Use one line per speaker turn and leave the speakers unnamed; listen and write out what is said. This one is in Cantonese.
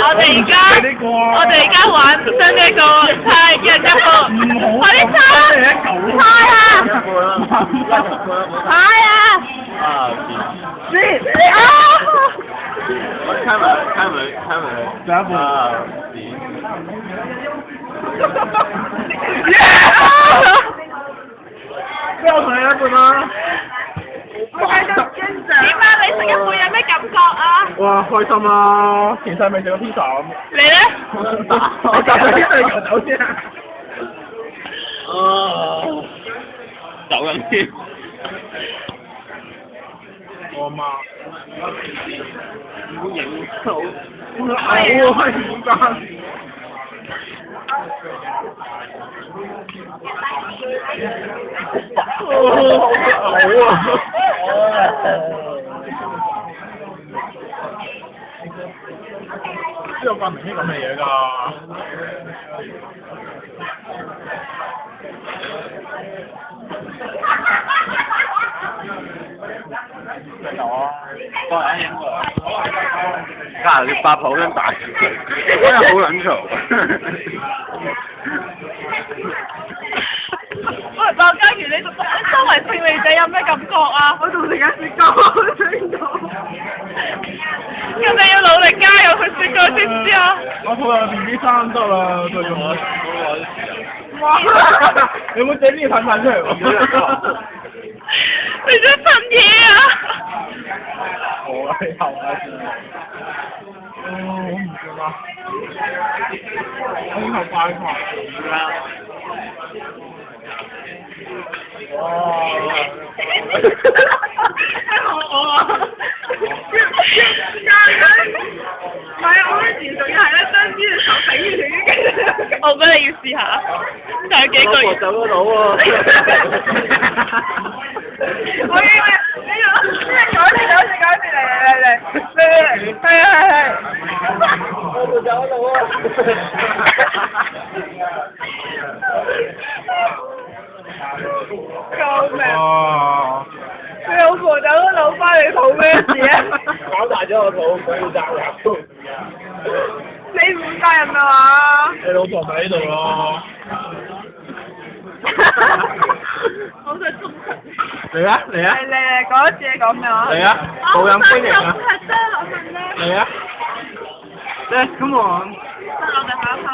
我哋而家玩將呢個猜一人一個，快啲猜啊！猜啊！
開門，第一步。邊有同你一半啊？
點啊？你食一半有咩感覺啊？
哇，開心啊！其實未食過 pizza 咁。
你咧？
我就係呢對球走先啊！走緊添。我媽。唔好影到。嘔啊！點解？好啊！邊有發明啲咁嘅嘢㗎？有啊，幫人影過。家下啲八婆真大，真係好撚嘈。
喂，鮑嘉怡，你周圍稱你仔有咩感覺啊？我仲食緊雪糕，聽到。咁你要努力加油去雪糕，知唔知啊？
我肚入邊啲衫得啦，對住我。哇！你有冇整啲噴出嚟喎？
你想噴嘢啊？
好啊，你後啊！我唔知啦。我以後快快啦。哇！我啊！
唔係啊，我嗰時仲要係咧將呢隻手頂住條我覺得你要試下，就係幾個月。
我走得到喎。
我以為呢個改變嚟，係。
我仲走得到啊！
救命！
哇！
你老婆走咗佬翻嚟肚咩事啊？
搞大咗個肚，佢要責任。
你唔責任啊嘛？
你老婆咪喺度咯。
好想衝出。
嚟啊！嚟啊！
嚟講一次你講咩話？
嚟啊！冇人歡迎啊！
係真，我信咧。
嚟啊！Let's come on！
我哋下一 part。